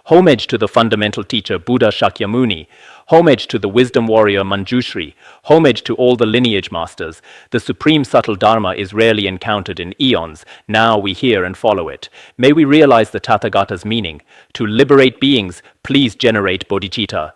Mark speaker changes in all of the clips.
Speaker 1: homage to the fundamental teacher Buddha Shakyamuni, homage to the wisdom warrior Manjushri, homage to all the lineage masters. The supreme subtle Dharma is rarely encountered in eons. Now we hear and follow it. May we realize the Tathagata's meaning. To liberate beings, please generate bodhicitta.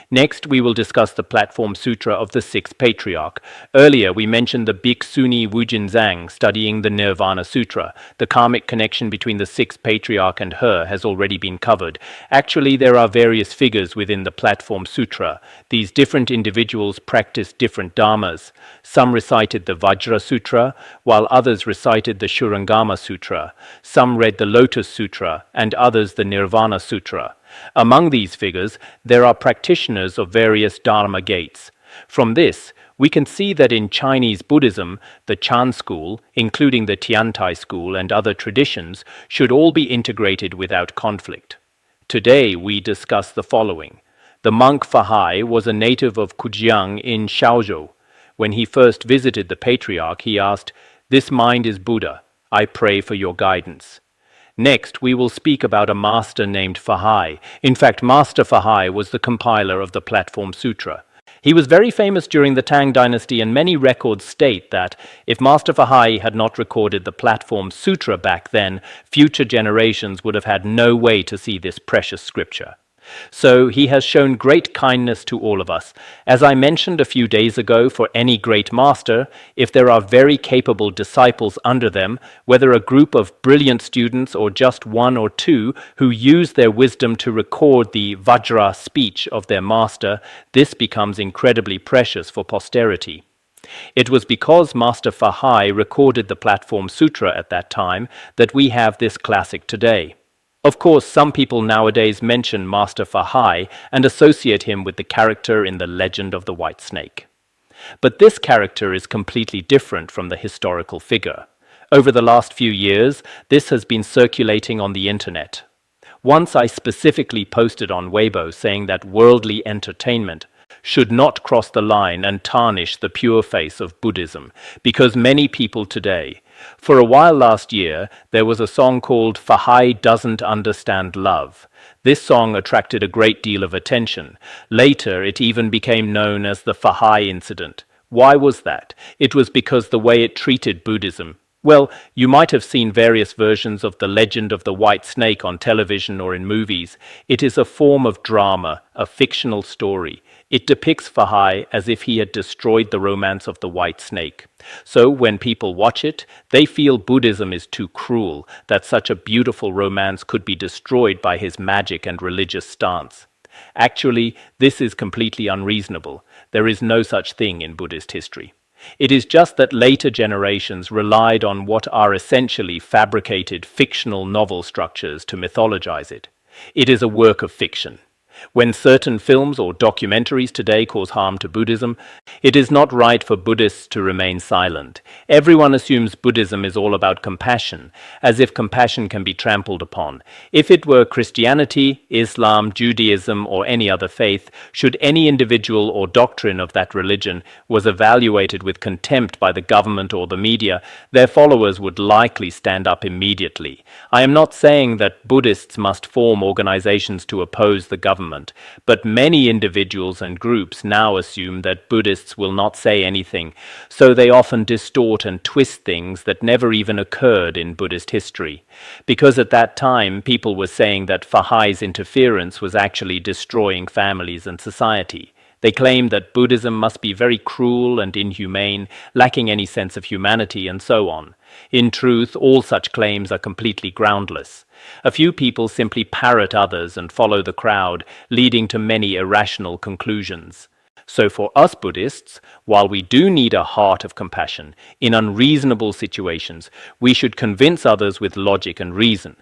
Speaker 1: Next, we will discuss the Platform Sutra of the Sixth Patriarch. Earlier, we mentioned the Bhikshuni Wujinzang studying the Nirvana Sutra. The karmic connection between the Sixth Patriarch and her has already been covered. Actually, there are various figures within the Platform Sutra. These different individuals practiced different dharmas. Some recited the Vajra Sutra, while others recited the Shurangama Sutra. Some read the Lotus Sutra, and others the Nirvana Sutra. Among these figures, there are practitioners of various Dharma gates. From this, we can see that in Chinese Buddhism, the Chan school, including the Tiantai school and other traditions, should all be integrated without conflict. Today, we discuss the following. The monk Fahai was a native of Kujiang in Shaozhou. When he first visited the Patriarch, he asked, "This mind is Buddha. I pray for your guidance." Next, we will speak about a master named Fahai. In fact, Master Fahai was the compiler of the Platform Sutra. He was very famous during the Tang dynasty, and many records state that if Master Fahai had not recorded the Platform Sutra back then, future generations would have had no way to see this precious scripture. So he has shown great kindness to all of us. As I mentioned a few days ago, for any great master, if there are very capable disciples under them, whether a group of brilliant students or just one or two who use their wisdom to record the Vajra speech of their master, this becomes incredibly precious for posterity. It was because Master Fahai recorded the Platform Sutra at that time that we have this classic today. Of course, some people nowadays mention Master Fahai and associate him with the character in the legend of the White Snake. But this character is completely different from the historical figure. Over the last few years, this has been circulating on the internet. Once I specifically posted on Weibo saying that worldly entertainment should not cross the line and tarnish the pure face of Buddhism, because many people today, for a while last year, there was a song called Fahai Doesn't Understand Love. This song attracted a great deal of attention. Later, it even became known as the Fahai incident. Why was that? It was because the way it treated Buddhism. Well, you might have seen various versions of the legend of the White Snake on television or in movies. It is a form of drama, a fictional story. It depicts Fahai as if he had destroyed the romance of the White Snake. So when people watch it, they feel Buddhism is too cruel, that such a beautiful romance could be destroyed by his magic and religious stance. Actually, this is completely unreasonable. There is no such thing in Buddhist history. It is just that later generations relied on what are essentially fabricated fictional novel structures to mythologize it. It is a work of fiction. When certain films or documentaries today cause harm to Buddhism, it is not right for Buddhists to remain silent. Everyone assumes Buddhism is all about compassion, as if compassion can be trampled upon. If it were Christianity, Islam, Judaism, or any other faith, should any individual or doctrine of that religion was evaluated with contempt by the government or the media, their followers would likely stand up immediately. I am not saying that Buddhists must form organizations to oppose the government, but many individuals and groups now assume that Buddhists will not say anything, so they often distort and twist things that never even occurred in Buddhist history. Because at that time, people were saying that Fahai's interference was actually destroying families and society. They claimed that Buddhism must be very cruel and inhumane, lacking any sense of humanity, and so on. In truth, all such claims are completely groundless. A few people simply parrot others and follow the crowd, leading to many irrational conclusions. So for us Buddhists, while we do need a heart of compassion, in unreasonable situations, we should convince others with logic and reason.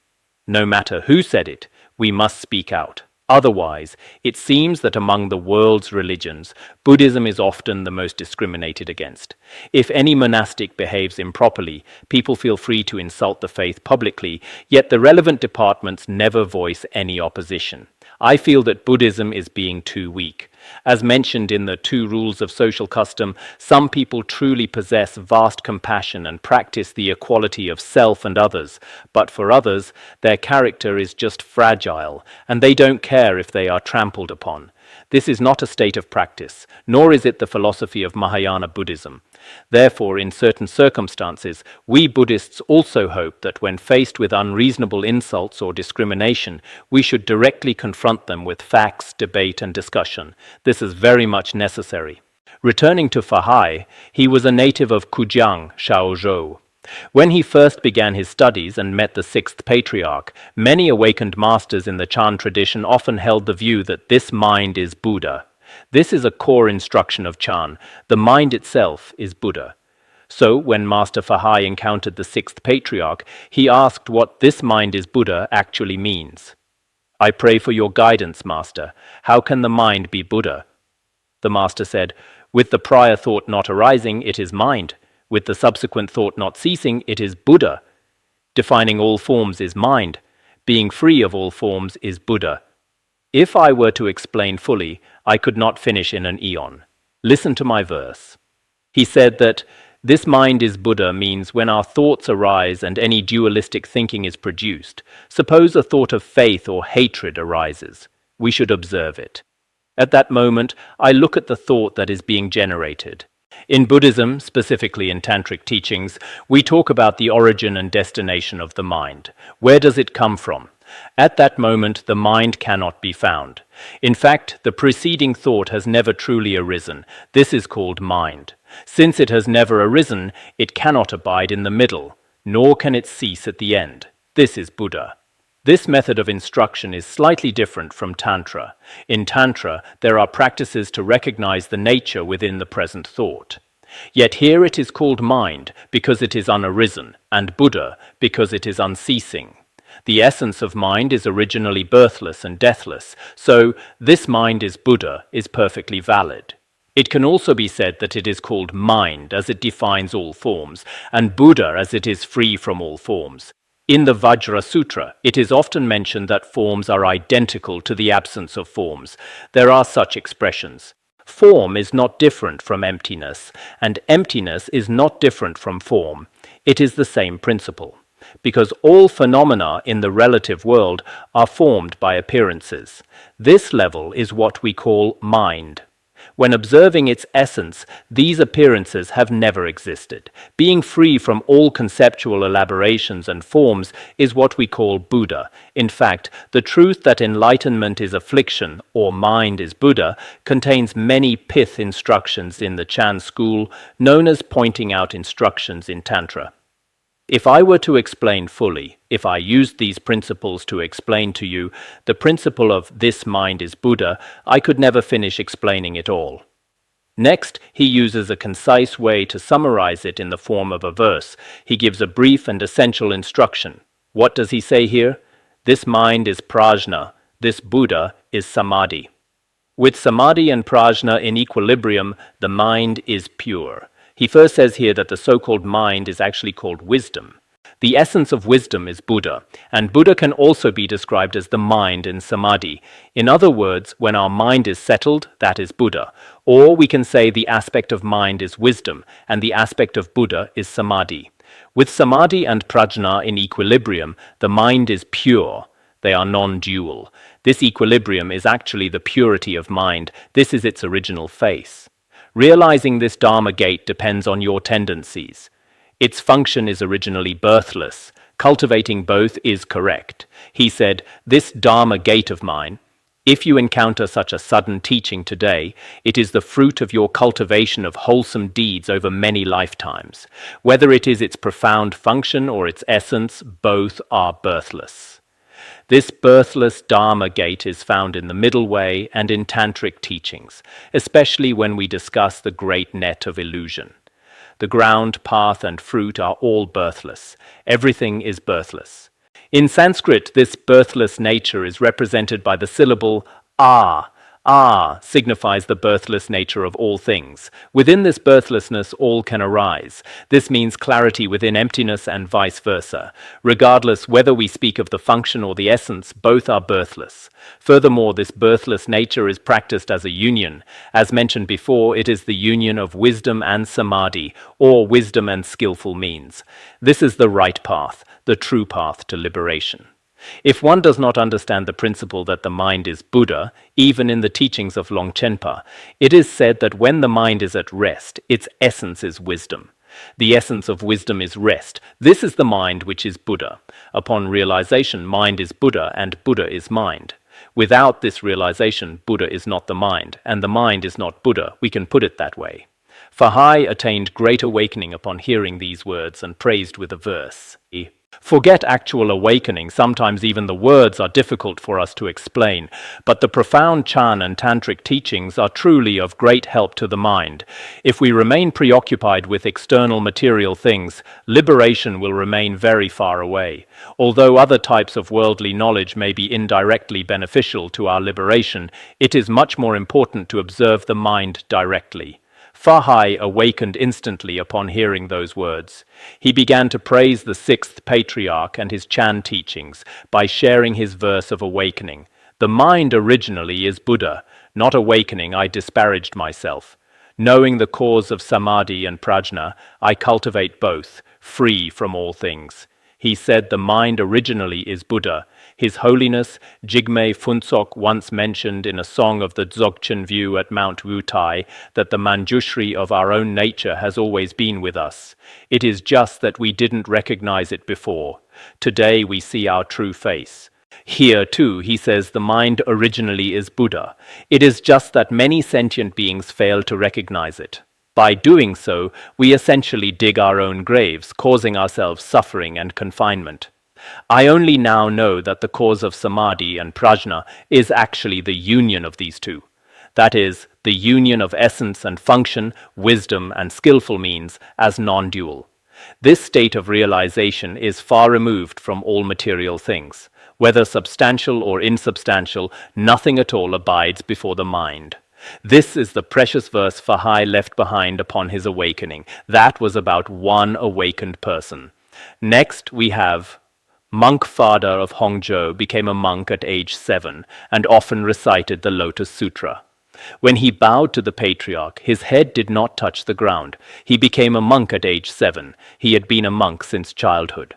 Speaker 1: No matter who said it, we must speak out. Otherwise, it seems that among the world's religions, Buddhism is often the most discriminated against. If any monastic behaves improperly, people feel free to insult the faith publicly, yet the relevant departments never voice any opposition. I feel that Buddhism is being too weak. As mentioned in the 2 Rules of Social Custom, some people truly possess vast compassion and practice the equality of self and others, but for others, their character is just fragile, and they don't care if they are trampled upon. This is not a state of practice, nor is it the philosophy of Mahayana Buddhism. Therefore, in certain circumstances, we Buddhists also hope that when faced with unreasonable insults or discrimination, we should directly confront them with facts, debate, and discussion. This is very much necessary. Returning to Fahai, he was a native of Kujiang, Shaozhou. When he first began his studies and met the 6th Patriarch, many awakened masters in the Chan tradition often held the view that this mind is Buddha. This is a core instruction of Chan. The mind itself is Buddha. So, when Master Fahai encountered the 6th Patriarch, he asked what this mind is Buddha actually means. "I pray for your guidance, Master. How can the mind be Buddha?" The Master said, "With the prior thought not arising, it is mind. With the subsequent thought not ceasing, it is Buddha. Defining all forms is mind. Being free of all forms is Buddha." If I were to explain fully, I could not finish in an eon. Listen to my verse. He said that this mind is Buddha means when our thoughts arise and any dualistic thinking is produced. Suppose a thought of faith or hatred arises. We should observe it. At that moment, I look at the thought that is being generated. In Buddhism, specifically in Tantric teachings, we talk about the origin and destination of the mind. Where does it come from? At that moment, the mind cannot be found. In fact, the preceding thought has never truly arisen. This is called mind. Since it has never arisen, it cannot abide in the middle, nor can it cease at the end. This is Buddha. This method of instruction is slightly different from Tantra. In Tantra, there are practices to recognize the nature within the present thought. Yet here it is called mind because it is unarisen, and Buddha because it is unceasing. The essence of mind is originally birthless and deathless, so this mind is Buddha is perfectly valid. It can also be said that it is called mind as it defines all forms, and Buddha as it is free from all forms. In the Vajra Sutra, it is often mentioned that forms are identical to the absence of forms. There are such expressions. Form is not different from emptiness, and emptiness is not different from form. It is the same principle, because all phenomena in the relative world are formed by appearances. This level is what we call mind. When observing its essence, these appearances have never existed. Being free from all conceptual elaborations and forms is what we call Buddha. In fact, the truth that enlightenment is affliction, or mind is Buddha, contains many pith instructions in the Chan school, known as pointing out instructions in Tantra. If I were to explain fully, if I used these principles to explain to you the principle of this mind is Buddha, I could never finish explaining it all. Next, he uses a concise way to summarize it in the form of a verse. He gives a brief and essential instruction. What does he say here? This mind is prajna, this Buddha is samadhi. With samadhi and prajna in equilibrium, the mind is pure. He first says here that the so-called mind is actually called wisdom. The essence of wisdom is Buddha, and Buddha can also be described as the mind in samadhi. In other words, when our mind is settled, that is Buddha. Or we can say the aspect of mind is wisdom, and the aspect of Buddha is samadhi. With samadhi and prajna in equilibrium, the mind is pure. They are non-dual. This equilibrium is actually the purity of mind. This is its original face. Realizing this Dharma gate depends on your tendencies. Its function is originally birthless. Cultivating both is correct. He said, this Dharma gate of mine, if you encounter such a sudden teaching today, it is the fruit of your cultivation of wholesome deeds over many lifetimes. Whether it is its profound function or its essence, both are birthless. This birthless Dharma gate is found in the middle way and in Tantric teachings, especially when we discuss the great net of illusion. The ground, path, and fruit are all birthless. Everything is birthless. In Sanskrit, this birthless nature is represented by the syllable a. Signifies the birthless nature of all things. Within this birthlessness all can arise. This means clarity within emptiness and vice versa. Regardless whether we speak of the function or the essence, both are birthless. Furthermore, this birthless nature is practiced as a union. As mentioned before, it is the union of wisdom and samadhi, or wisdom and skillful means. This is the right path, the true path to liberation. If one does not understand the principle that the mind is Buddha, even in the teachings of Longchenpa, it is said that when the mind is at rest, its essence is wisdom. The essence of wisdom is rest. This is the mind which is Buddha. Upon realization, mind is Buddha and Buddha is mind. Without this realization, Buddha is not the mind, and the mind is not Buddha. We can put it that way. Fahai attained great awakening upon hearing these words and praised with a verse. Forget actual awakening, sometimes even the words are difficult for us to explain, but the profound Chan and Tantric teachings are truly of great help to the mind. If we remain preoccupied with external material things, liberation will remain very far away. Although other types of worldly knowledge may be indirectly beneficial to our liberation, it is much more important to observe the mind directly. Fahai awakened instantly upon hearing those words. He began to praise the sixth patriarch and his Chan teachings by sharing his verse of awakening. The mind originally is Buddha. Not awakening, I disparaged myself. Knowing the cause of samadhi and prajna, I cultivate both, free from all things. He said the mind originally is Buddha. His Holiness Jigme Phuntsok once mentioned in a song of the Dzogchen view at Mount Wutai that the Manjushri of our own nature has always been with us. It is just that we didn't recognize it before. Today we see our true face. Here, too, he says the mind originally is Buddha. It is just that many sentient beings fail to recognize it. By doing so, we essentially dig our own graves, causing ourselves suffering and confinement. I only now know that the cause of samadhi and prajna is actually the union of these two. That is, the union of essence and function, wisdom and skillful means as non-dual. This state of realization is far removed from all material things. Whether substantial or insubstantial, nothing at all abides before the mind. This is the precious verse Fahai left behind upon his awakening. That was about one awakened person. Next we have Monk Father of Hongzhou became a monk at age 7 and often recited the Lotus Sutra. When he bowed to the Patriarch, his head did not touch the ground. He became a monk at age 7. He had been a monk since childhood.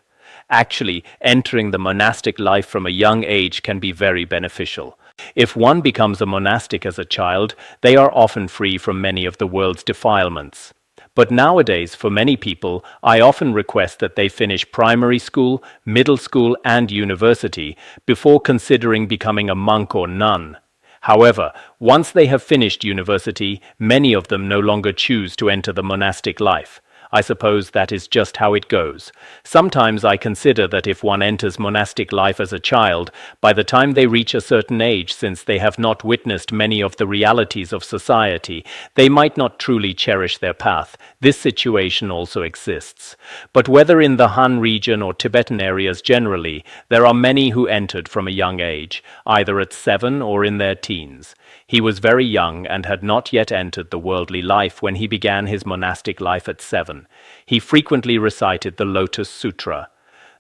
Speaker 1: Actually, entering the monastic life from a young age can be very beneficial. If one becomes a monastic as a child, they are often free from many of the world's defilements. But nowadays, for many people, I often request that they finish primary school, middle school, and university before considering becoming a monk or nun. However, once they have finished university, many of them no longer choose to enter the monastic life. I suppose that is just how it goes. Sometimes I consider that if one enters monastic life as a child, by the time they reach a certain age, since they have not witnessed many of the realities of society, they might not truly cherish their path. This situation also exists. But whether in the Han region or Tibetan areas generally, there are many who entered from a young age, either at 7 or in their teens. He was very young and had not yet entered the worldly life when he began his monastic life at 7. He frequently recited the Lotus Sutra.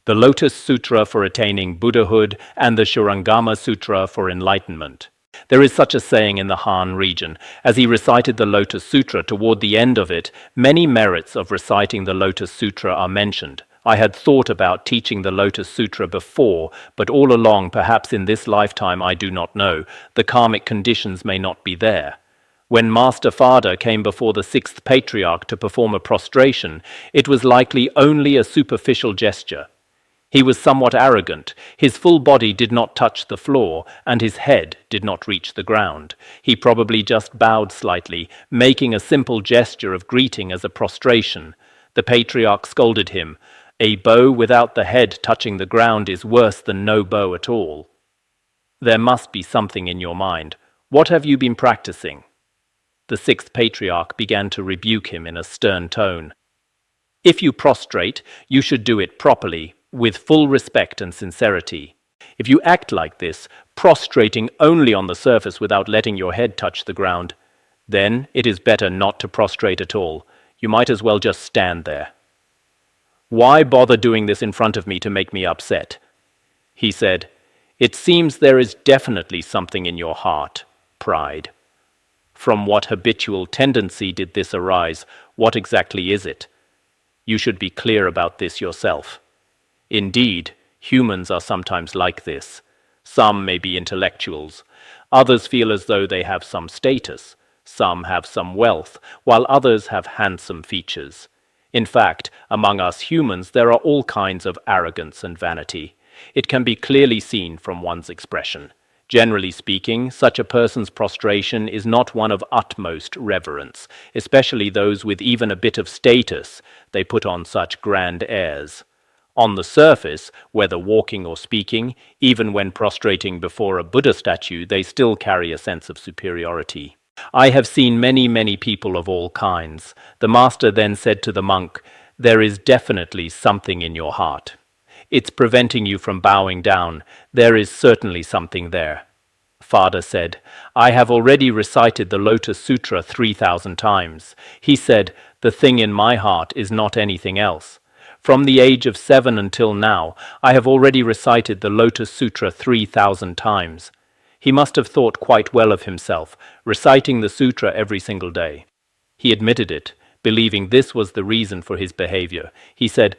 Speaker 1: The Lotus Sutra for attaining Buddhahood and the Shurangama Sutra for enlightenment. There is such a saying in the Han region. As he recited the Lotus Sutra toward the end of it, many merits of reciting the Lotus Sutra are mentioned. I had thought about teaching the Lotus Sutra before, but all along, perhaps in this lifetime, I do not know, the karmic conditions may not be there. When Master Father came before the sixth patriarch to perform a prostration, it was likely only a superficial gesture. He was somewhat arrogant. His full body did not touch the floor, and his head did not reach the ground. He probably just bowed slightly, making a simple gesture of greeting as a prostration. The patriarch scolded him. A bow without the head touching the ground is worse than no bow at all. There must be something in your mind. What have you been practicing? The sixth patriarch began to rebuke him in a stern tone. If you prostrate, you should do it properly, with full respect and sincerity. If you act like this, prostrating only on the surface without letting your head touch the ground, then it is better not to prostrate at all. You might as well just stand there. Why bother doing this in front of me to make me upset? He said, It seems there is definitely something in your heart, pride. From what habitual tendency did this arise? What exactly is it? You should be clear about this yourself. Indeed, humans are sometimes like this. Some may be intellectuals. Others feel as though they have some status. Some have some wealth, while others have handsome features. In fact, among us humans there are all kinds of arrogance and vanity. It can be clearly seen from one's expression. Generally speaking, such a person's prostration is not one of utmost reverence, especially those with even a bit of status. They put on such grand airs. On the surface, whether walking or speaking, even when prostrating before a Buddha statue, they still carry a sense of superiority. I have seen many people of all kinds. The master then said to the monk, There is definitely something in your heart. It's preventing you from bowing down. There is certainly something there. Father said, I have already recited the Lotus Sutra 3,000 times. He said, The thing in my heart is not anything else. From the age of 7 until now, I have already recited the Lotus Sutra 3,000 times. He must have thought quite well of himself, reciting the sutra every single day. He admitted it, believing this was the reason for his behavior. He said,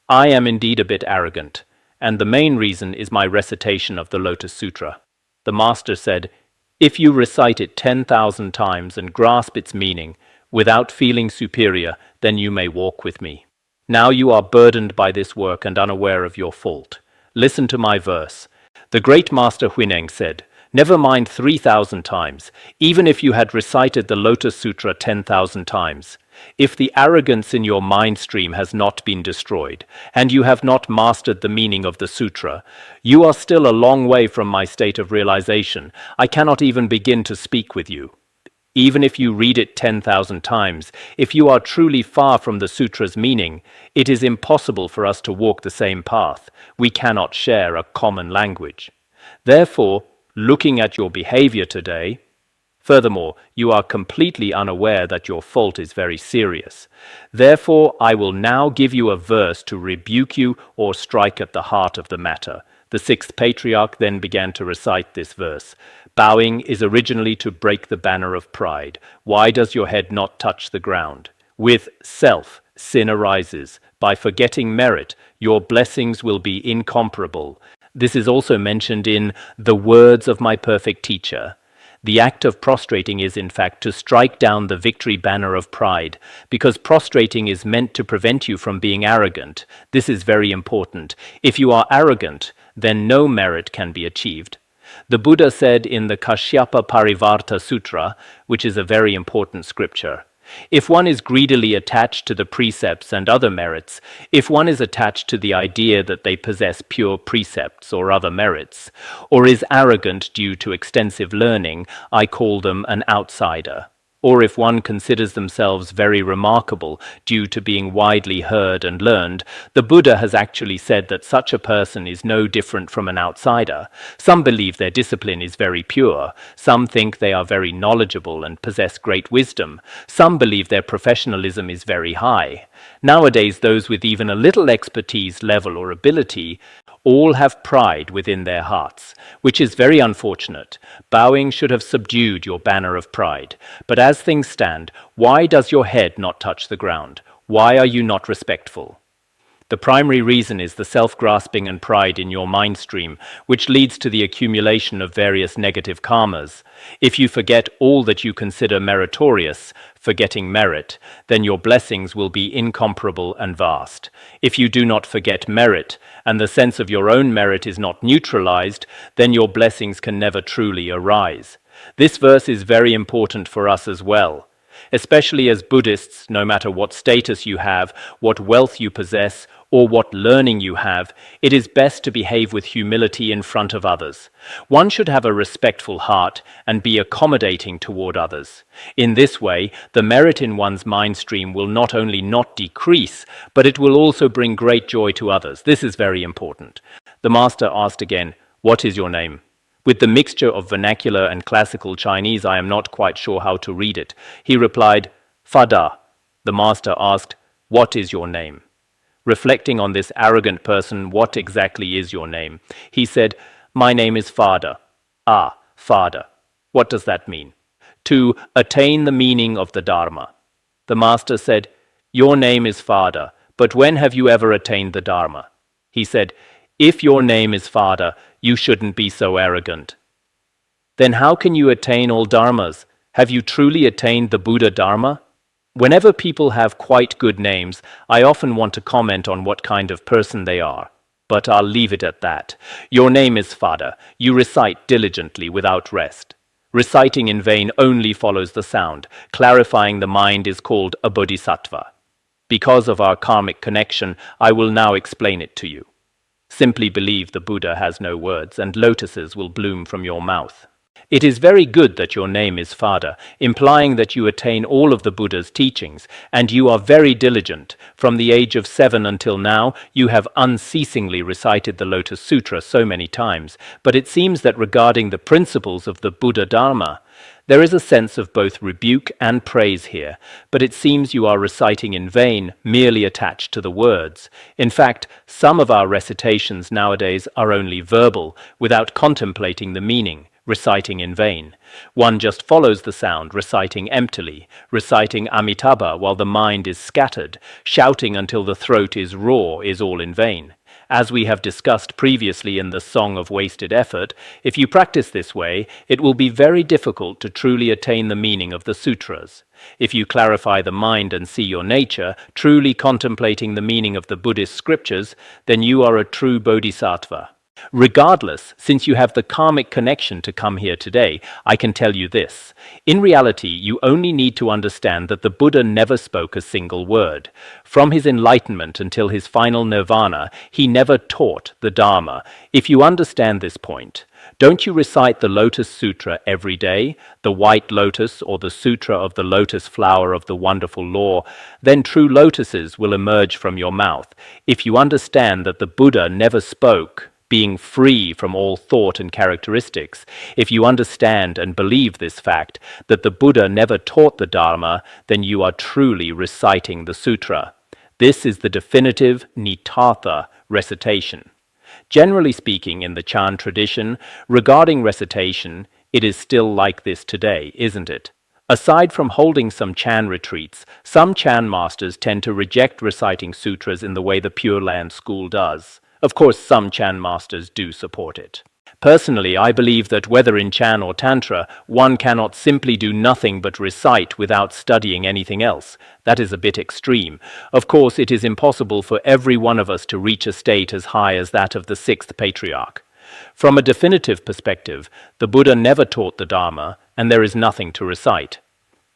Speaker 1: I am indeed a bit arrogant, and the main reason is my recitation of the Lotus Sutra. The master said, If you recite it 10,000 times and grasp its meaning, without feeling superior, then you may walk with me. Now you are burdened by this work and unaware of your fault. Listen to my verse. The great master Huineng said, Never mind 3,000 times, even if you had recited the Lotus Sutra 10,000 times. If the arrogance in your mind stream has not been destroyed, and you have not mastered the meaning of the sutra, you are still a long way from my state of realization. I cannot even begin to speak with you. Even if you read it 10,000 times, if you are truly far from the sutra's meaning, it is impossible for us to walk the same path. We cannot share a common language. Therefore, looking at your behavior today, furthermore, you are completely unaware that your fault is very serious. Therefore, I will now give you a verse to rebuke you or strike at the heart of the matter. The sixth patriarch then began to recite this verse. Bowing is originally to break the banner of pride. Why does your head not touch the ground? With self, sin arises. By forgetting merit, your blessings will be incomparable. This is also mentioned in the words of my perfect teacher. The act of prostrating is, in fact, to strike down the victory banner of pride, because prostrating is meant to prevent you from being arrogant. This is very important. If you are arrogant, then no merit can be achieved. The Buddha said in the Kashyapa Parivarta Sutra, which is a very important scripture, if one is greedily attached to the precepts and other merits, if one is attached to the idea that they possess pure precepts or other merits, or is arrogant due to extensive learning, I call them an outsider. Or if one considers themselves very remarkable due to being widely heard and learned, the Buddha has actually said that such a person is no different from an outsider. Some believe their discipline is very pure. Some think they are very knowledgeable and possess great wisdom. Some believe their professionalism is very high. Nowadays, those with even a little expertise, level, or ability all have pride within their hearts, which is very unfortunate. Bowing should have subdued your banner of pride. But as things stand, why does your head not touch the ground? Why are you not respectful? The primary reason is the self-grasping and pride in your mind stream, which leads to the accumulation of various negative karmas. If you forget all that you consider meritorious, forgetting merit, then your blessings will be incomparable and vast. If you do not forget merit, and the sense of your own merit is not neutralized, then your blessings can never truly arise. This verse is very important for us as well. Especially as Buddhists, no matter what status you have, what wealth you possess, or what learning you have, it is best to behave with humility in front of others. One should have a respectful heart and be accommodating toward others. In this way, the merit in one's mind stream will not only not decrease, but it will also bring great joy to others. This is very important. The master asked again, What is your name? With the mixture of vernacular and classical Chinese, I am not quite sure how to read it. He replied, Fada. The master asked, What is your name? Reflecting on this arrogant person, what exactly is your name? He said, My name is Fada. Ah, Fada. What does that mean? To attain the meaning of the Dharma. The master said, Your name is Fada, but when have you ever attained the Dharma? He said, If your name is Fada, you shouldn't be so arrogant. Then how can you attain all dharmas? Have you truly attained the Buddha Dharma? Whenever people have quite good names, I often want to comment on what kind of person they are. But I'll leave it at that. Your name is Fada. You recite diligently without rest. Reciting in vain only follows the sound. Clarifying the mind is called a bodhisattva. Because of our karmic connection, I will now explain it to you. Simply believe the Buddha has no words, and lotuses will bloom from your mouth. It is very good that your name is Fada, implying that you attain all of the Buddha's teachings, and you are very diligent. From the age of 7 until now, you have unceasingly recited the Lotus Sutra so many times, but it seems that regarding the principles of the Buddha Dharma, there is a sense of both rebuke and praise here, but it seems you are reciting in vain, merely attached to the words. In fact, some of our recitations nowadays are only verbal, without contemplating the meaning, reciting in vain. One just follows the sound, reciting emptily, reciting Amitabha while the mind is scattered, shouting until the throat is raw is all in vain. As we have discussed previously in the Song of Wasted Effort, if you practice this way, it will be very difficult to truly attain the meaning of the sutras. If you clarify the mind and see your nature, truly contemplating the meaning of the Buddhist scriptures, then you are a true bodhisattva. Regardless, since you have the karmic connection to come here today, I can tell you this. In reality, you only need to understand that the Buddha never spoke a single word. From his enlightenment until his final nirvana, he never taught the Dharma. If you understand this point, don't you recite the Lotus Sutra every day, the White Lotus or the Sutra of the Lotus Flower of the Wonderful Law? Then true lotuses will emerge from your mouth. If you understand that the Buddha never spoke, being free from all thought and characteristics, if you understand and believe this fact, that the Buddha never taught the Dharma, then you are truly reciting the sutra. This is the definitive Nitatha recitation. Generally speaking, in the Chan tradition, regarding recitation, it is still like this today, isn't it? Aside from holding some Chan retreats, some Chan masters tend to reject reciting sutras in the way the Pure Land school does. Of course, some Chan masters do support it. Personally, I believe that whether in Chan or Tantra, one cannot simply do nothing but recite without studying anything else. That is a bit extreme. Of course, it is impossible for every one of us to reach a state as high as that of the 6th Patriarch. From a definitive perspective, the Buddha never taught the Dharma, and there is nothing to recite.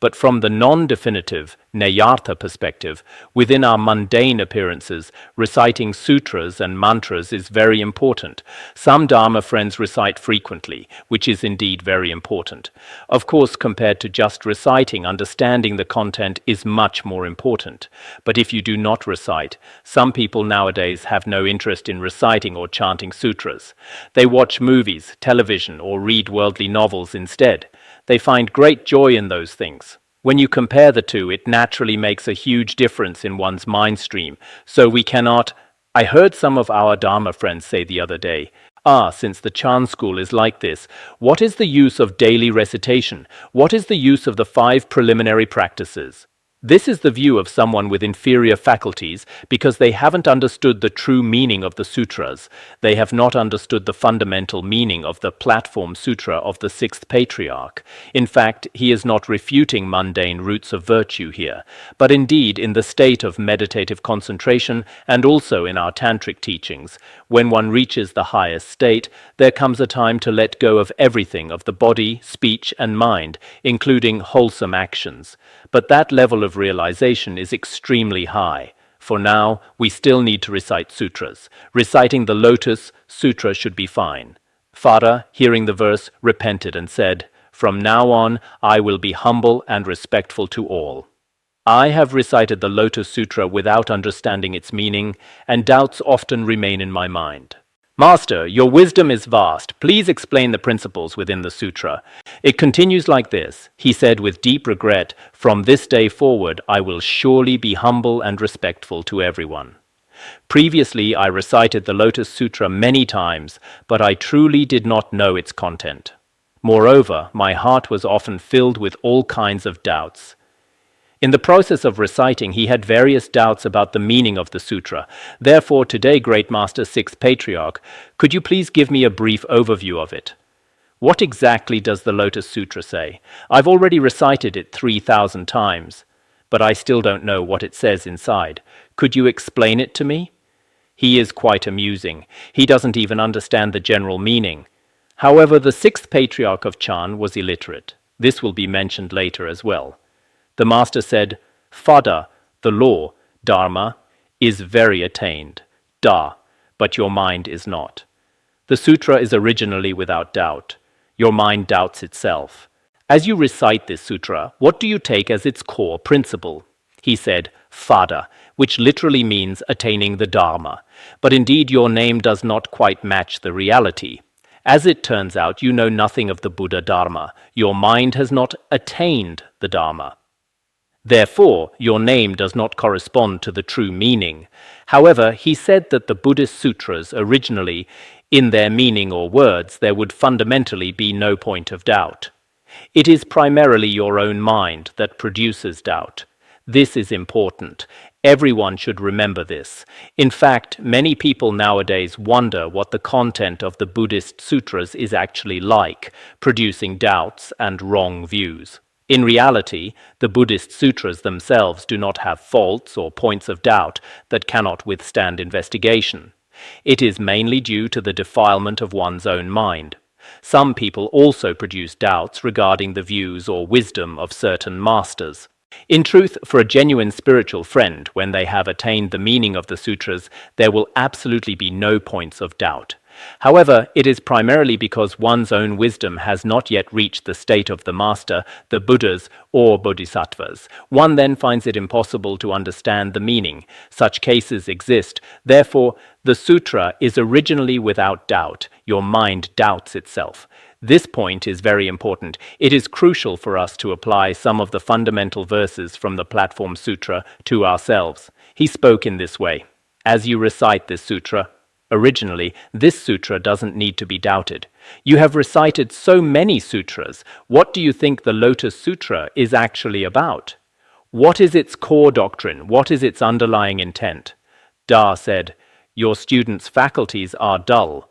Speaker 1: But from the non-definitive, Nayartha perspective, within our mundane appearances, reciting sutras and mantras is very important. Some Dharma friends recite frequently, which is indeed very important. Of course, compared to just reciting, understanding the content is much more important. But if you do not recite, some people nowadays have no interest in reciting or chanting sutras. They watch movies, television, or read worldly novels instead. They find great joy in those things. When you compare the two, it naturally makes a huge difference in one's mind stream. So we cannot... I heard some of our Dharma friends say the other day, since the Chan school is like this, what is the use of daily recitation? What is the use of the 5 preliminary practices? This is the view of someone with inferior faculties because they haven't understood the true meaning of the sutras. They have not understood the fundamental meaning of the platform sutra of the 6th Patriarch. In fact, he is not refuting mundane roots of virtue here, but indeed in the state of meditative concentration and also in our tantric teachings. When one reaches the highest state, there comes a time to let go of everything of the body, speech, and mind, including wholesome actions. But that level of realization is extremely high. For now, we still need to recite sutras. Reciting the Lotus Sutra should be fine. Fada, hearing the verse, repented and said, "From now on, I will be humble and respectful to all. I have recited the Lotus Sutra without understanding its meaning, and doubts often remain in my mind. Master, your wisdom is vast. Please explain the principles within the sutra. It continues like this. He said with deep regret, "From this day forward, I will surely be humble and respectful to everyone. Previously, I recited the Lotus Sutra many times, but I truly did not know its content. Moreover, my heart was often filled with all kinds of doubts." In the process of reciting, he had various doubts about the meaning of the sutra. Therefore, today, Great Master, Sixth Patriarch, could you please give me a brief overview of it? What exactly does the Lotus Sutra say? I've already recited it 3,000 times, but I still don't know what it says inside. Could you explain it to me? He is quite amusing. He doesn't even understand the general meaning. However, the Sixth Patriarch of Chan was illiterate. This will be mentioned later as well. The master said, "Fada, the law, Dharma, is very attained, Da, but your mind is not. The sutra is originally without doubt. Your mind doubts itself. As you recite this sutra, what do you take as its core principle?" He said, "Fada," which literally means attaining the Dharma. But indeed your name does not quite match the reality. As it turns out, you know nothing of the Buddha Dharma. Your mind has not attained the Dharma. Therefore, your name does not correspond to the true meaning. However, he said that the Buddhist sutras originally, in their meaning or words, there would fundamentally be no point of doubt. It is primarily your own mind that produces doubt. This is important. Everyone should remember this. In fact, many people nowadays wonder what the content of the Buddhist sutras is actually like, producing doubts and wrong views. In reality, the Buddhist sutras themselves do not have faults or points of doubt that cannot withstand investigation. It is mainly due to the defilement of one's own mind. Some people also produce doubts regarding the views or wisdom of certain masters. In truth, for a genuine spiritual friend, when they have attained the meaning of the sutras, there will absolutely be no points of doubt. However, it is primarily because one's own wisdom has not yet reached the state of the master, the Buddhas, or Bodhisattvas. One then finds it impossible to understand the meaning. Such cases exist. Therefore, the sutra is originally without doubt. Your mind doubts itself. This point is very important. It is crucial for us to apply some of the fundamental verses from the Platform Sutra to ourselves. He spoke in this way. As you recite this sutra, originally, this sutra doesn't need to be doubted. You have recited so many sutras. What do you think the Lotus Sutra is actually about? What is its core doctrine? What is its underlying intent? Da said, "Your students' faculties are dull.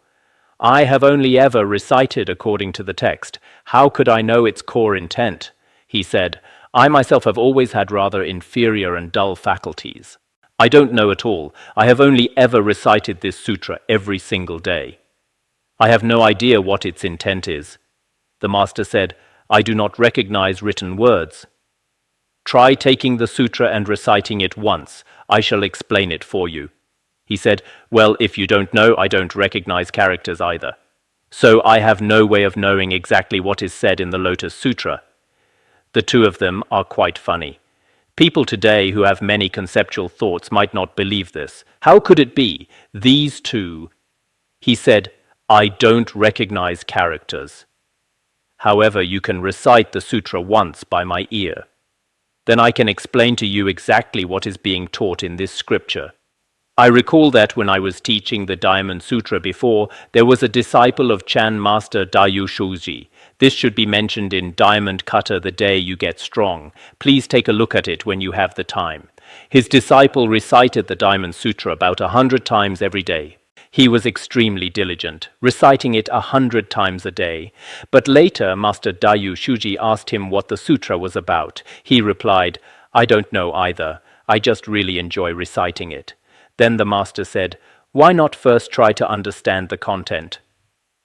Speaker 1: I have only ever recited according to the text. How could I know its core intent?" He said, "I myself have always had rather inferior and dull faculties. I don't know at all. I have only ever recited this sutra every single day. I have no idea what its intent is." The master said, "I do not recognize written words. Try taking the sutra and reciting it once. I shall explain it for you." He said, "Well, if you don't know, I don't recognize characters either. So I have no way of knowing exactly what is said in the Lotus Sutra." The two of them are quite funny. People today who have many conceptual thoughts might not believe this. How could it be? These two. He said, "I don't recognize characters. However, you can recite the sutra once by my ear. Then I can explain to you exactly what is being taught in this scripture." I recall that when I was teaching the Diamond Sutra before, there was a disciple of Chan Master Dayu Shuji. This should be mentioned in Diamond Cutter the Day You Get Strong. Please take a look at it when you have the time. His disciple recited the Diamond Sutra about 100 times every day. He was extremely diligent, reciting it 100 times a day. But later, Master Dayu Shuji asked him what the sutra was about. He replied, "I don't know either. I just really enjoy reciting it." Then the master said, "Why not first try to understand the content?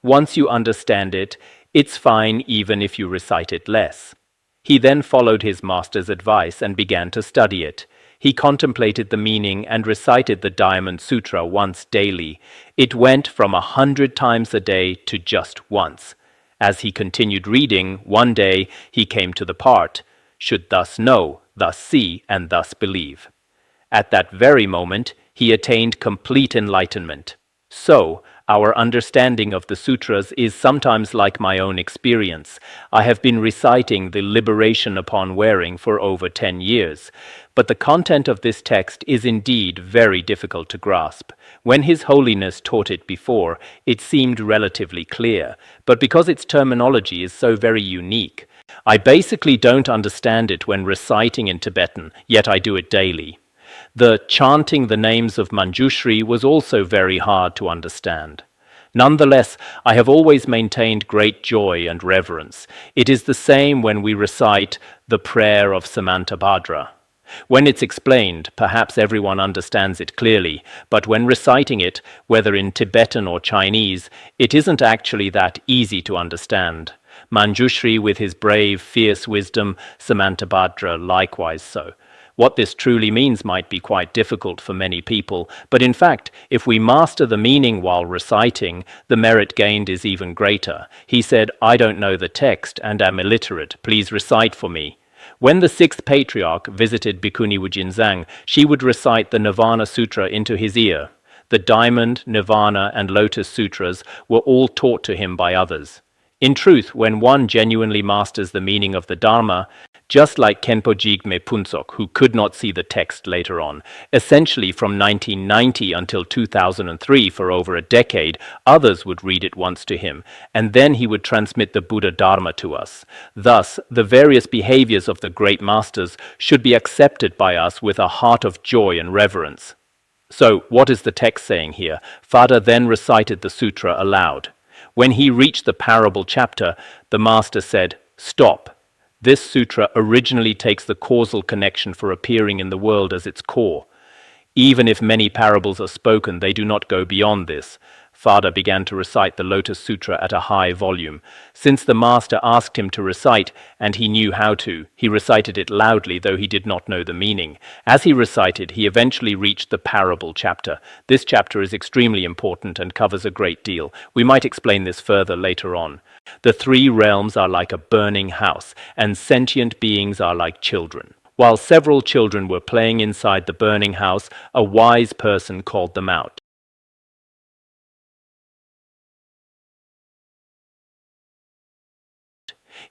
Speaker 1: Once you understand it, it's fine even if you recite it less." He then followed his master's advice and began to study it. He contemplated the meaning and recited the Diamond Sutra once daily. It went from 100 times a day to just once. As he continued reading, one day he came to the part, "Should thus know, thus see, and thus believe." At that very moment, he attained complete enlightenment. So, our understanding of the sutras is sometimes like my own experience. I have been reciting the Liberation Upon Wearing for over 10 years, but the content of this text is indeed very difficult to grasp. When His Holiness taught it before, it seemed relatively clear, but because its terminology is so very unique, I basically don't understand it when reciting in Tibetan, yet I do it daily. The chanting the names of Manjushri was also very hard to understand. Nonetheless, I have always maintained great joy and reverence. It is the same when we recite the prayer of Samantabhadra. When it's explained, perhaps everyone understands it clearly, but when reciting it, whether in Tibetan or Chinese, it isn't actually that easy to understand. Manjushri with his brave, fierce wisdom, Samantabhadra likewise so. What this truly means might be quite difficult for many people, but in fact, if we master the meaning while reciting, the merit gained is even greater. He said, "I don't know the text and am illiterate. Please recite for me." When the sixth patriarch visited Bhikkhuni Wujinzang, she would recite the Nirvana Sutra into his ear. The Diamond, Nirvana, and Lotus Sutras were all taught to him by others. In truth, when one genuinely masters the meaning of the Dharma, just like Khenpo Jigme Phuntsok, who could not see the text later on, essentially from 1990 until 2003 for over a decade, others would read it once to him, and then he would transmit the Buddha Dharma to us. Thus, the various behaviors of the great masters should be accepted by us with a heart of joy and reverence. So, what is the text saying here? Fada then recited the sutra aloud. When he reached the parable chapter, the master said, "Stop. This sutra originally takes the causal connection for appearing in the world as its core. Even if many parables are spoken, they do not go beyond this." Fada began to recite the Lotus Sutra at a high volume. Since the master asked him to recite, and he knew how to, he recited it loudly, though he did not know the meaning. As he recited, he eventually reached the parable chapter. This chapter is extremely important and covers a great deal. We might explain this further later on. The three realms are like a burning house, and sentient beings are like children. While several children were playing inside the burning house, a wise person called them out.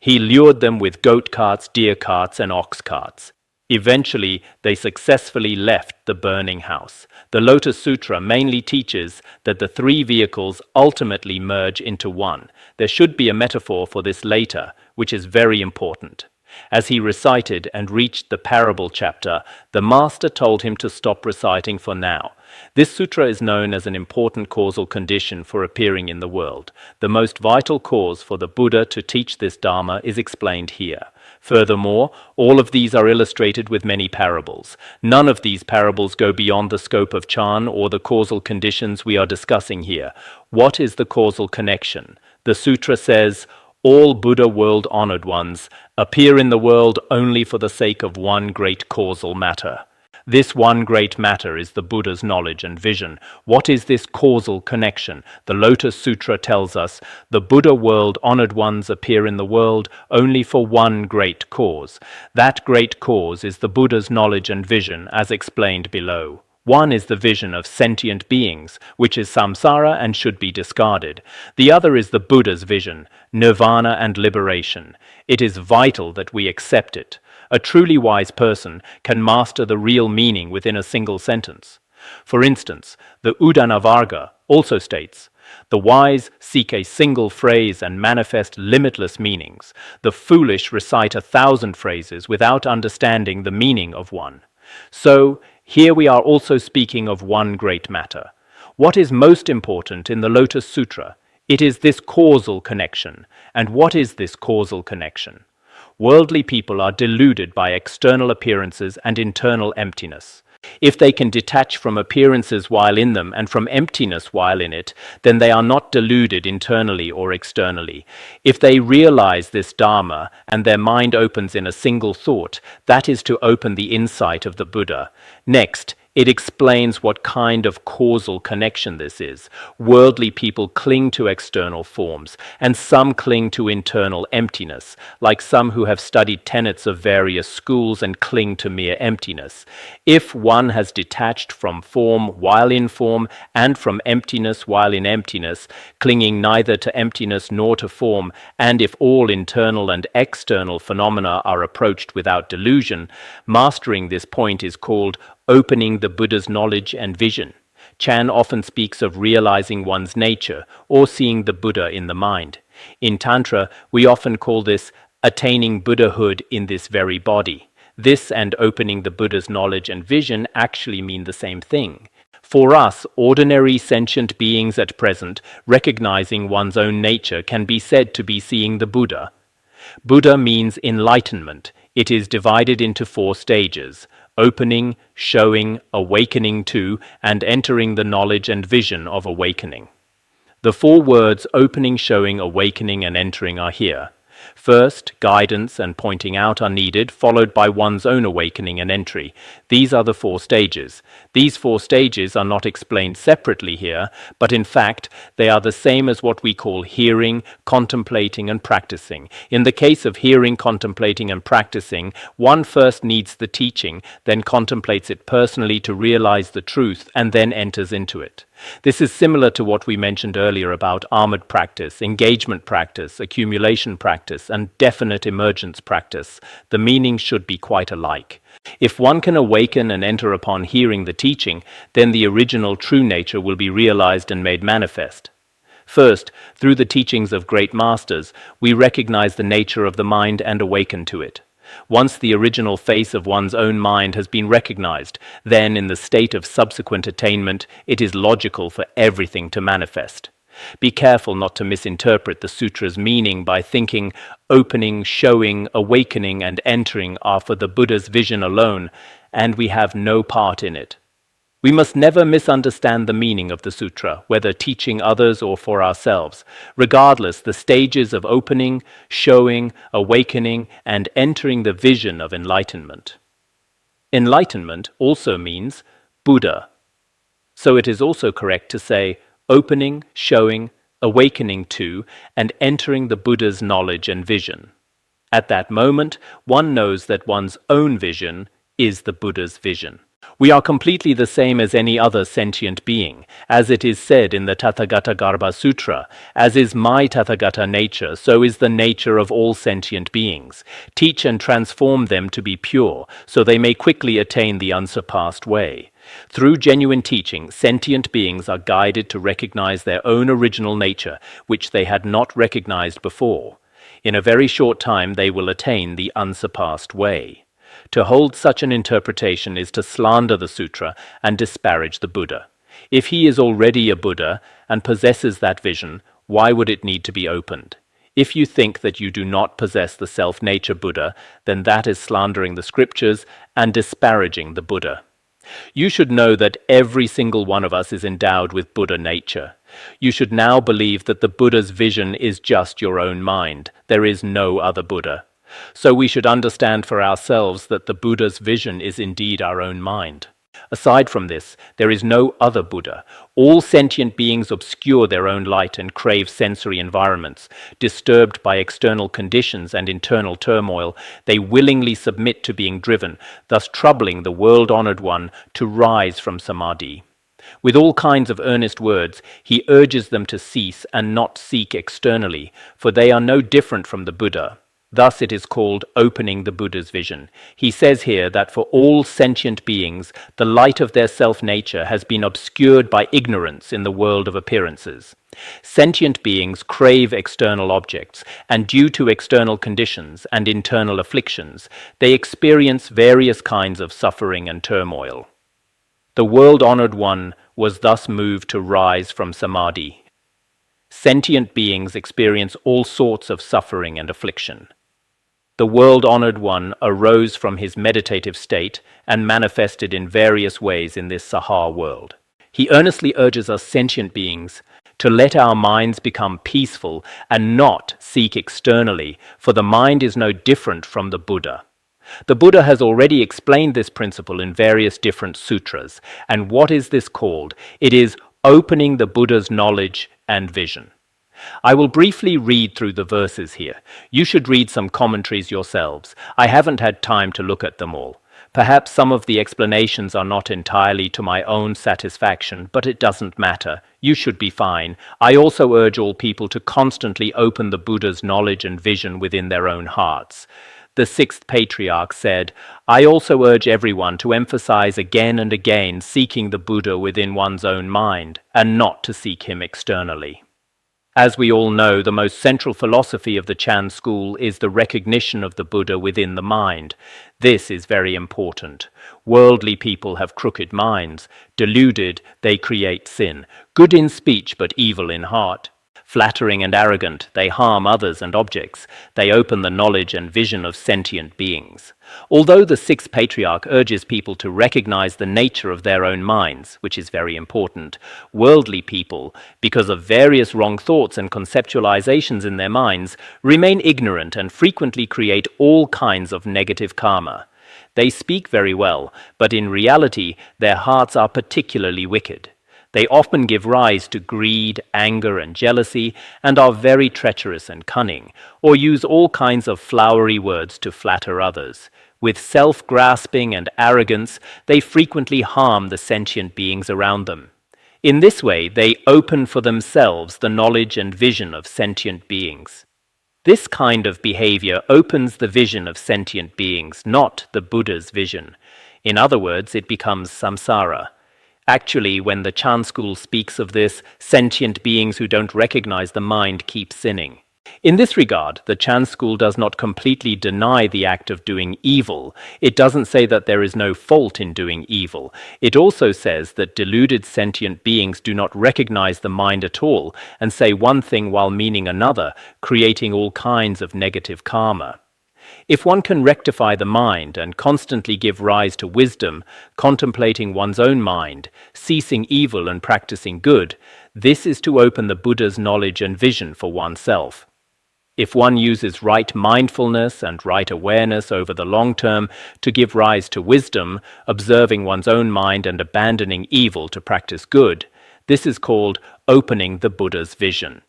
Speaker 1: He lured them with goat carts, deer carts, and ox carts. Eventually, they successfully left the burning house. The Lotus Sutra mainly teaches that the three vehicles ultimately merge into one. There should be a metaphor for this later, which is very important. As he recited and reached the parable chapter, the master told him to stop reciting for now. This sutra is known as an important causal condition for appearing in the world. The most vital cause for the Buddha to teach this Dharma is explained here. Furthermore, all of these are illustrated with many parables. None of these parables go beyond the scope of Chan or the causal conditions we are discussing here. What is the causal connection? The sutra says, "All Buddha world-honored ones appear in the world only for the sake of one great causal matter." This one great matter is the Buddha's knowledge and vision. What is this causal connection? The Lotus Sutra tells us, the Buddha world-honored ones appear in the world only for one great cause. That great cause is the Buddha's knowledge and vision, as explained below. One is the vision of sentient beings, which is samsara and should be discarded. The other is the Buddha's vision, nirvana and liberation. It is vital that we accept it. A truly wise person can master the real meaning within a single sentence. For instance, the Udanavarga also states, "The wise seek a single phrase and manifest limitless meanings. The foolish recite 1,000 phrases without understanding the meaning of one." So, here we are also speaking of one great matter. What is most important in the Lotus Sutra? It is this causal connection. And what is this causal connection? Worldly people are deluded by external appearances and internal emptiness. If they can detach from appearances while in them and from emptiness while in it, then they are not deluded internally or externally. If they realize this Dharma and their mind opens in a single thought, that is to open the insight of the Buddha. Next, It explains what kind of causal connection this is. Worldly people cling to external forms, and some cling to internal emptiness, like some who have studied tenets of various schools and cling to mere emptiness. If one has detached from form while in form, and from emptiness while in emptiness, clinging neither to emptiness nor to form, and if all internal and external phenomena are approached without delusion, mastering this point is called opening the Buddha's knowledge and vision. Chan often speaks of realizing one's nature or seeing the Buddha in the mind. In Tantra, we often call this attaining Buddhahood in this very body. This and opening the Buddha's knowledge and vision actually mean the same thing. For us, ordinary sentient beings at present, recognizing one's own nature can be said to be seeing the Buddha. Buddha means enlightenment. It is divided into 4 stages: opening, showing, awakening to, and entering the knowledge and vision of awakening. The 4 words opening, showing, awakening, and entering are here. First, guidance and pointing out are needed, followed by one's own awakening and entry. These are the 4 stages. These 4 stages are not explained separately here, but in fact, they are the same as what we call hearing, contemplating, and practicing. In the case of hearing, contemplating, and practicing, one first needs the teaching, then contemplates it personally to realize the truth, and then enters into it. This is similar to what we mentioned earlier about armored practice, engagement practice, accumulation practice, and definite emergence practice. The meanings should be quite alike. If one can awaken and enter upon hearing the teaching, then the original true nature will be realized and made manifest. First, through the teachings of great masters, we recognize the nature of the mind and awaken to it. Once the original face of one's own mind has been recognized, then in the state of subsequent attainment, it is logical for everything to manifest. Be careful not to misinterpret the sutra's meaning by thinking opening, showing, awakening, and entering are for the Buddha's vision alone, and we have no part in it. We must never misunderstand the meaning of the sutra, whether teaching others or for ourselves. Regardless, the stages of opening, showing, awakening, and entering the vision of enlightenment. Enlightenment also means Buddha. So it is also correct to say opening, showing, awakening to, and entering the Buddha's knowledge and vision. At that moment, one knows that one's own vision is the Buddha's vision. We are completely the same as any other sentient being, as it is said in the Tathagata Garbha Sutra, as is my Tathagata nature, so is the nature of all sentient beings. Teach and transform them to be pure, so they may quickly attain the unsurpassed way. Through genuine teaching, sentient beings are guided to recognize their own original nature, which they had not recognized before. In a very short time, they will attain the unsurpassed way. To hold such an interpretation is to slander the sutra and disparage the Buddha. If he is already a Buddha and possesses that vision, why would it need to be opened? If you think that you do not possess the self-nature Buddha, then that is slandering the scriptures and disparaging the Buddha. You should know that every single one of us is endowed with Buddha nature. You should now believe that the Buddha's vision is just your own mind. There is no other Buddha. So we should understand for ourselves that the Buddha's vision is indeed our own mind. Aside from this, there is no other Buddha. All sentient beings obscure their own light and crave sensory environments. Disturbed by external conditions and internal turmoil, they willingly submit to being driven, thus troubling the world-honored one to rise from samadhi. With all kinds of earnest words, he urges them to cease and not seek externally, for they are no different from the Buddha. Thus it is called opening the Buddha's vision. He says here that for all sentient beings, the light of their self-nature has been obscured by ignorance in the world of appearances. Sentient beings crave external objects, and due to external conditions and internal afflictions, they experience various kinds of suffering and turmoil. The world-honored one was thus moved to rise from samadhi. Sentient beings experience all sorts of suffering and affliction. The world-honored one arose from his meditative state and manifested in various ways in this Sahar world. He earnestly urges us sentient beings to let our minds become peaceful and not seek externally, for the mind is no different from the Buddha. The Buddha has already explained this principle in various different sutras. And what is this called? It is opening the Buddha's knowledge and vision. I will briefly read through the verses here. You should read some commentaries yourselves. I haven't had time to look at them all. Perhaps some of the explanations are not entirely to my own satisfaction, but it doesn't matter. You should be fine. I also urge all people to constantly open the Buddha's knowledge and vision within their own hearts. The sixth patriarch said, I also urge everyone to emphasize again and again seeking the Buddha within one's own mind, and not to seek him externally. As we all know, the most central philosophy of the Chan school is the recognition of the Buddha within the mind. This is very important. Worldly people have crooked minds. Deluded, they create sin. Good in speech, but evil in heart. Flattering and arrogant, they harm others and objects. They open the knowledge and vision of sentient beings. Although the sixth patriarch urges people to recognize the nature of their own minds, which is very important, worldly people, because of various wrong thoughts and conceptualizations in their minds, remain ignorant and frequently create all kinds of negative karma. They speak very well, but in reality, their hearts are particularly wicked. They often give rise to greed, anger, and jealousy, and are very treacherous and cunning, or use all kinds of flowery words to flatter others. With self-grasping and arrogance, they frequently harm the sentient beings around them. In this way, they open for themselves the knowledge and vision of sentient beings. This kind of behavior opens the vision of sentient beings, not the Buddha's vision. In other words, it becomes samsara. Actually, when the Chan school speaks of this, sentient beings who don't recognize the mind keep sinning. In this regard, the Chan school does not completely deny the act of doing evil. It doesn't say that there is no fault in doing evil. It also says that deluded sentient beings do not recognize the mind at all and say one thing while meaning another, creating all kinds of negative karma. If one can rectify the mind and constantly give rise to wisdom, contemplating one's own mind, ceasing evil and practicing good, this is to open the Buddha's knowledge and vision for oneself. If one uses right mindfulness and right awareness over the long term to give rise to wisdom, observing one's own mind and abandoning evil to practice good, this is called opening the Buddha's vision.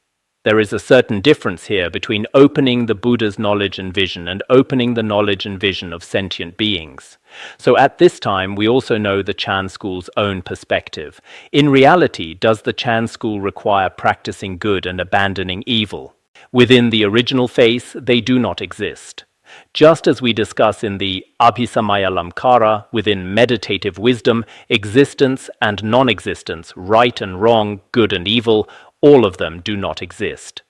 Speaker 1: There is a certain difference here between opening the Buddha's knowledge and vision and opening the knowledge and vision of sentient beings. So at this time, we also know the Chan school's own perspective. In reality, does the Chan school require practicing good and abandoning evil? Within the original faith, they do not exist. Just as we discuss in the Abhisamaya Lamkara, within meditative wisdom, existence and non-existence, right and wrong, good and evil, all of them do not exist.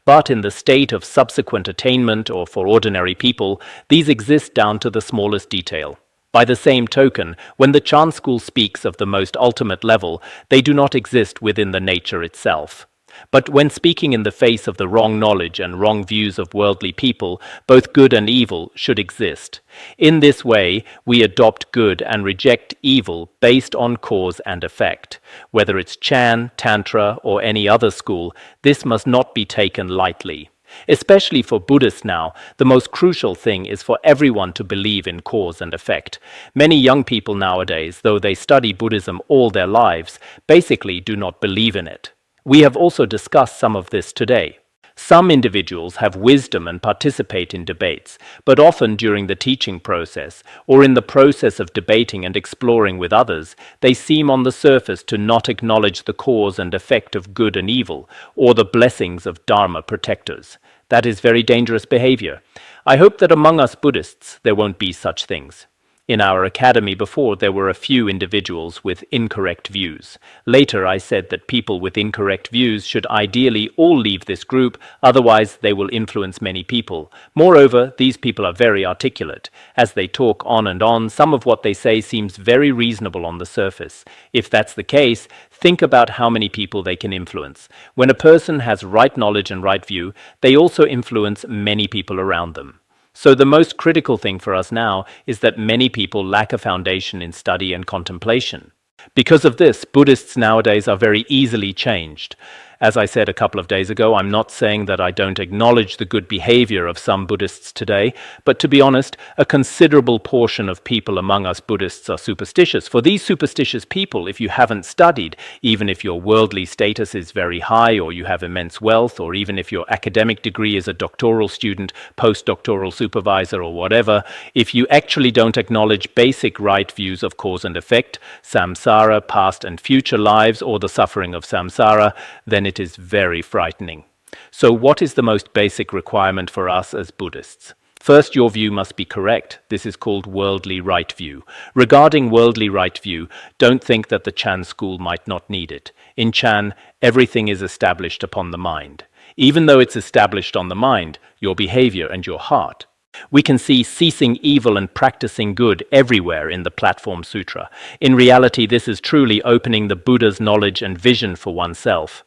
Speaker 1: But in the state of subsequent attainment, or for ordinary people, these exist down to the smallest detail. By the same token, when the Chan school speaks of the most ultimate level, they do not exist within the nature itself. But when speaking in the face of the wrong knowledge and wrong views of worldly people, both good and evil should exist. In this way, we adopt good and reject evil based on cause and effect. Whether it's Chan, Tantra, or any other school, this must not be taken lightly. Especially for Buddhists now, the most crucial thing is for everyone to believe in cause and effect. Many young people nowadays, though they study Buddhism all their lives, basically do not believe in it. We have also discussed some of this today. Some individuals have wisdom and participate in debates, but often during the teaching process, or in the process of debating and exploring with others, they seem on the surface to not acknowledge the cause and effect of good and evil, or the blessings of Dharma protectors. That is very dangerous behavior. I hope that among us Buddhists there won't be such things. In our academy before, there were a few individuals with incorrect views. Later, I said that people with incorrect views should ideally all leave this group, otherwise they will influence many people. Moreover, these people are very articulate. As they talk on and on, some of what they say seems very reasonable on the surface. If that's the case, think about how many people they can influence. When a person has right knowledge and right view, they also influence many people around them. So the most critical thing for us now is that many people lack a foundation in study and contemplation. Because of this, Buddhists nowadays are very easily changed. As I said a couple of days ago, I'm not saying that I don't acknowledge the good behavior of some Buddhists today, but to be honest, a considerable portion of people among us Buddhists are superstitious. For these superstitious people, if you haven't studied, even if your worldly status is very high or you have immense wealth, or even if your academic degree is a doctoral student, postdoctoral supervisor or whatever, if you actually don't acknowledge basic right views of cause and effect, samsara, past and future lives, or the suffering of samsara, then it is very frightening. So what is the most basic requirement for us as Buddhists? First, your view must be correct. This is called worldly right view. Regarding worldly right view, don't think that the Chan school might not need it. In Chan, everything is established upon the mind. Even though it's established on the mind, your behavior and your heart. We can see ceasing evil and practicing good everywhere in the Platform Sutra. In reality, this is truly opening the Buddha's knowledge and vision for oneself.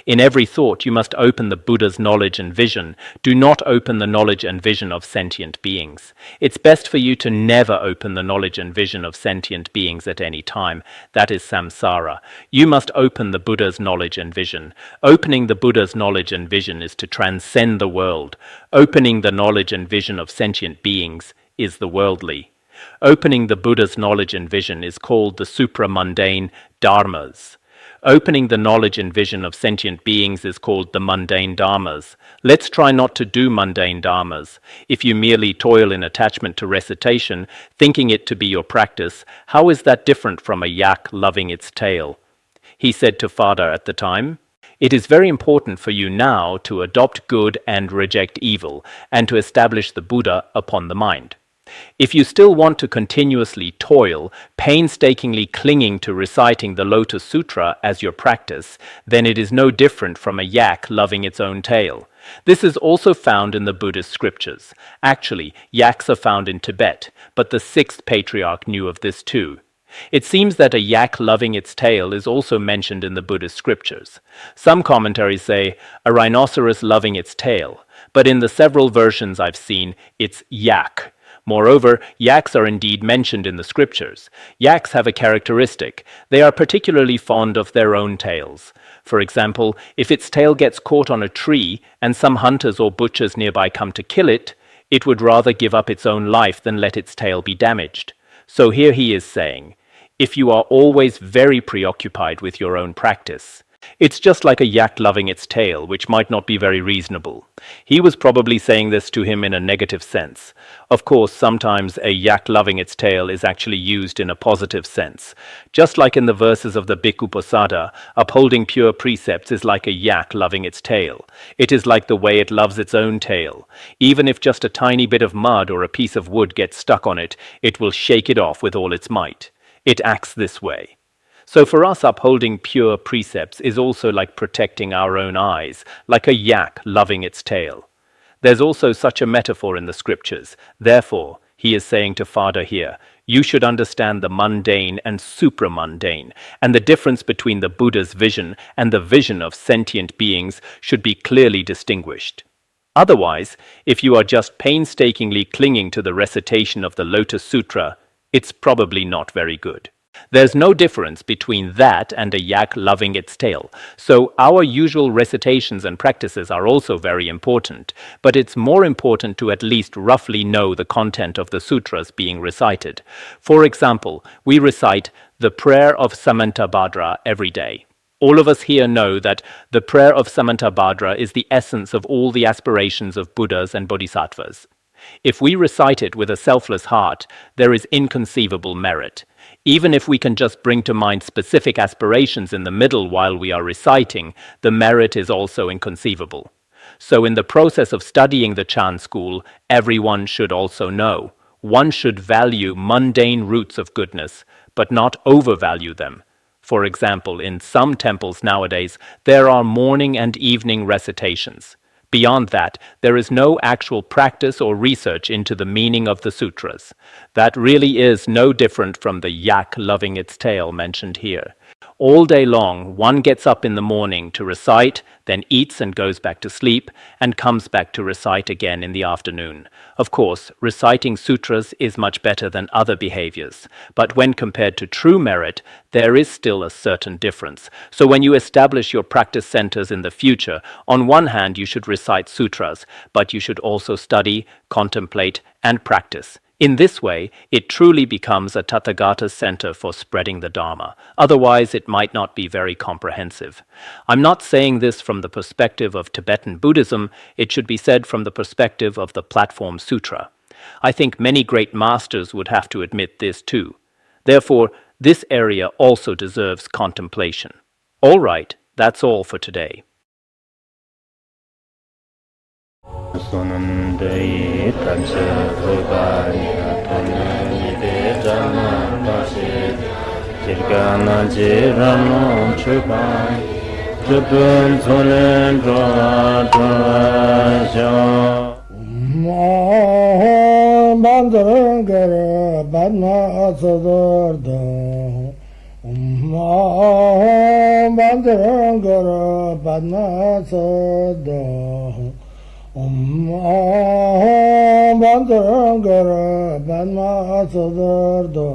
Speaker 1: In every thought, you must open the Buddha's knowledge and vision. Do not open the knowledge and vision of sentient beings. It's best for you to never open the knowledge and vision of sentient beings at any time. That is samsara. You must open the Buddha's knowledge and vision. Opening the Buddha's knowledge and vision is to transcend the world. Opening the knowledge and vision of sentient beings is the worldly. Opening the Buddha's knowledge and vision is called the supramundane dharmas. Opening the knowledge and vision of sentient beings is called the mundane dharmas. Let's try not to do mundane dharmas. If you merely toil in attachment to recitation, thinking it to be your practice, how is that different from a yak loving its tail? He said to Father at the time, "It is very important for you now to adopt good and reject evil, and to establish the Buddha upon the mind. If you still want to continuously toil, painstakingly clinging to reciting the Lotus Sutra as your practice, then it is no different from a yak loving its own tail. This is also found in the Buddhist scriptures. Actually, yaks are found in Tibet, but the sixth patriarch knew of this too. It seems that a yak loving its tail is also mentioned in the Buddhist scriptures. Some commentaries say a rhinoceros loving its tail, but in the several versions I've seen, it's yak. Moreover, yaks are indeed mentioned in the scriptures. Yaks have a characteristic. They are particularly fond of their own tails. For example, if its tail gets caught on a tree and some hunters or butchers nearby come to kill it, it would rather give up its own life than let its tail be damaged. So here he is saying, if you are always very preoccupied with your own practice, it's just like a yak loving its tail, which might not be very reasonable. He was probably saying this to him in a negative sense. Of course, sometimes a yak loving its tail is actually used in a positive sense. Just like in the verses of the Bhikkhu Posada, upholding pure precepts is like a yak loving its tail. It is like the way it loves its own tail. Even if just a tiny bit of mud or a piece of wood gets stuck on it, it will shake it off with all its might. It acts this way. So for us, upholding pure precepts is also like protecting our own eyes, like a yak loving its tail. There's also such a metaphor in the scriptures. Therefore, he is saying to Father here, you should understand the mundane and supramundane, and the difference between the Buddha's vision and the vision of sentient beings should be clearly distinguished. Otherwise, if you are just painstakingly clinging to the recitation of the Lotus Sutra, it's probably not very good. There's no difference between that and a yak loving its tail, so our usual recitations and practices are also very important, but it's more important to at least roughly know the content of the sutras being recited. For example, we recite the prayer of Samantabhadra every day. All of us here know that the prayer of Samantabhadra is the essence of all the aspirations of Buddhas and Bodhisattvas. If we recite it with a selfless heart, there is inconceivable merit. Even if we can just bring to mind specific aspirations in the middle while we are reciting, the merit is also inconceivable. So in the process of studying the Chan school, everyone should also know. One should value mundane roots of goodness, but not overvalue them. For example, in some temples nowadays, there are morning and evening recitations. Beyond that, there is no actual practice or research into the meaning of the sutras. That really is no different from the yak loving its tail mentioned here. All day long, one gets up in the morning to recite, then eats and goes back to sleep, and comes back to recite again in the afternoon. Of course, reciting sutras is much better than other behaviors, but when compared to true merit, there is still a certain difference. So when you establish your practice centers in the future, on one hand you should recite sutras, but you should also study, contemplate, and practice. In this way, it truly becomes a Tathagata center for spreading the Dharma. Otherwise, it might not be very comprehensive. I'm not saying this from the perspective of Tibetan Buddhism, it should be said from the perspective of the Platform Sutra. I think many great masters would have to admit this too. Therefore, this area also deserves contemplation. All right, that's all for today.
Speaker 2: Sonundai tamse thobaya tonne ide jana pase jirgana jirano chubai chupun sonen dra bandara badna sadarda bandara badna sadarda bandara badna sadarda